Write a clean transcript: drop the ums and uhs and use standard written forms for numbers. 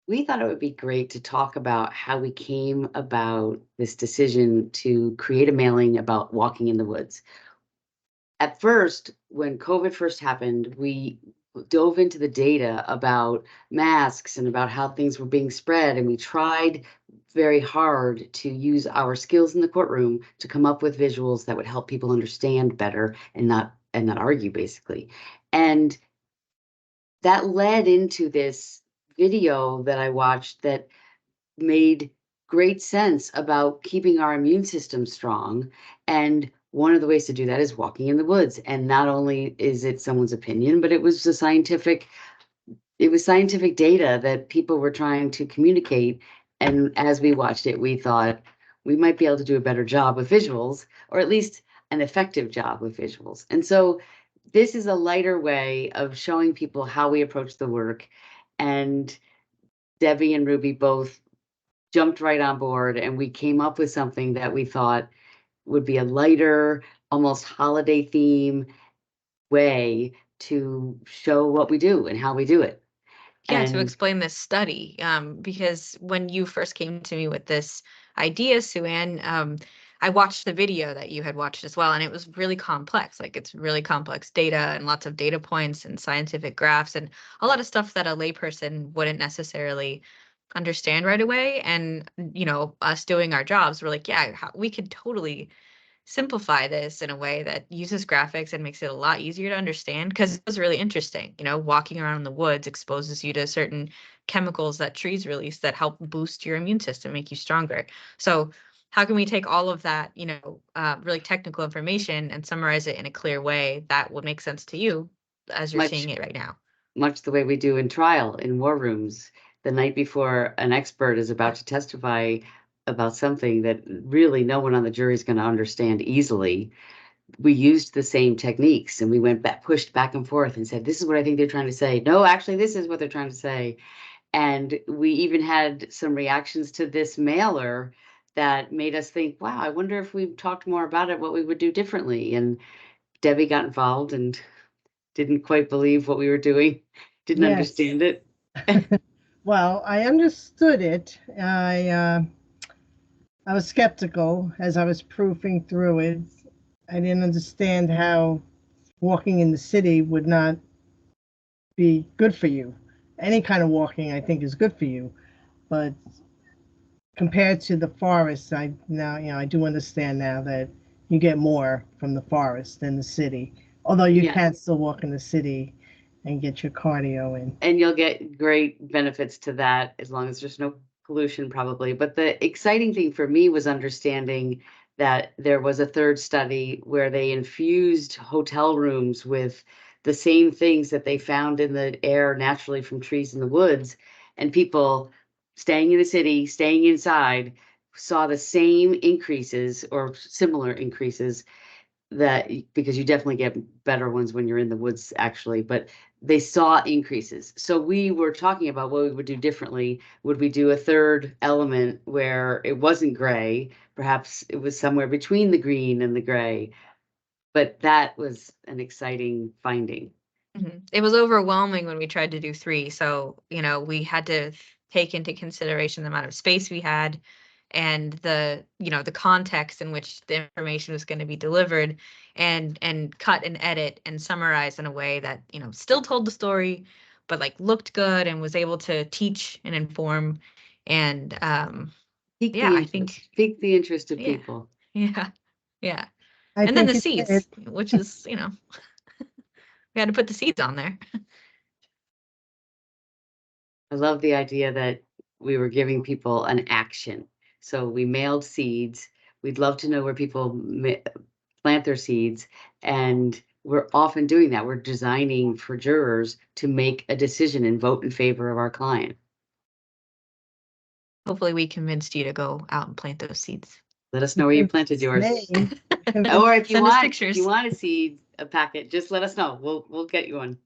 we thought it would be great to talk about how we came about this decision to create a mailing about walking in the woods. At first, when COVID first happened, we dove into the data about masks and about how things were being spread, and we tried very hard to use our skills in the courtroom to come up with visuals that would help people understand better and not argue, basically. And that led into this video that I watched that made great sense about keeping our immune system strong. And one of the ways to do that is walking in the woods. And not only is it someone's opinion, but it was scientific data that people were trying to communicate. And as we watched it, we thought we might be able to do a better job with visuals, or at least an effective job with visuals. And so this is a lighter way of showing people how we approach the work. And Debbie and Ruby both jumped right on board, and we came up with something that we thought would be a lighter, almost holiday theme way to show what we do and how we do it. Yeah, to And explain this study, because when you first came to me with this idea, Suann, I watched the video that you had watched as well, and it was really complex. Like, it's really complex data and lots of data points and scientific graphs and a lot of stuff that a layperson wouldn't necessarily understand right away. And, us doing our jobs, we're like, yeah, we could totally simplify this in a way that uses graphics and makes it a lot easier to understand, because it was really interesting. Walking around in the woods exposes you to certain chemicals that trees release that help boost your immune system, make you stronger. So how can we take all of that, really technical information and summarize it in a clear way that would make sense to you as you're much, seeing it right now? much the way we do in trial in war rooms, the night before an expert is about to testify about something that really no one on the jury is going to understand easily. We used the same techniques, and we went back, pushed back and forth and said, this is what I think they're trying to say. No, actually, this is what they're trying to say. And we even had some reactions to this mailer that made us think, wow, I wonder if we talked more about it, what we would do differently. And Debbie got involved and didn't quite believe what we were doing, didn't Yes. understand it. Well, I understood it. I was skeptical as I was proofing through it. I didn't understand how walking in the city would not be good for you. Any kind of walking, I think, is good for you, but compared to the forest, I do understand now that you get more from the forest than the city. Although you Yeah. can still walk in the city and get your cardio in. And you'll get great benefits to that as long as there's no pollution, probably. But the exciting thing for me was understanding that there was a third study where they infused hotel rooms with the same things that they found in the air naturally from trees in the woods, and people staying in the city, staying inside, saw the same increases or similar increases, that because you definitely get better ones when you're in the woods, actually, but they saw increases. So we were talking about what we would do differently. Would we do a third element where it wasn't gray? Perhaps it was somewhere between the green and the gray. But that was an exciting finding. It was overwhelming when we tried to do 3. So, we had to take into consideration the amount of space we had and the context in which the information was going to be delivered, and cut and edit and summarize in a way that, still told the story, but like looked good and was able to teach and inform. And I think Pique the interest of yeah, people. yeah, yeah. I And then think the it seeds, did. which is, we had to put the seeds on there. I love the idea that we were giving people an action. So we mailed seeds. We'd love to know where people plant their seeds. And we're often doing that. We're designing for jurors to make a decision and vote in favor of our client. Hopefully we convinced you to go out and plant those seeds. Let us know where you planted yours. Me. Or if you Send us want, pictures. a packet, just let us know. We'll get you one.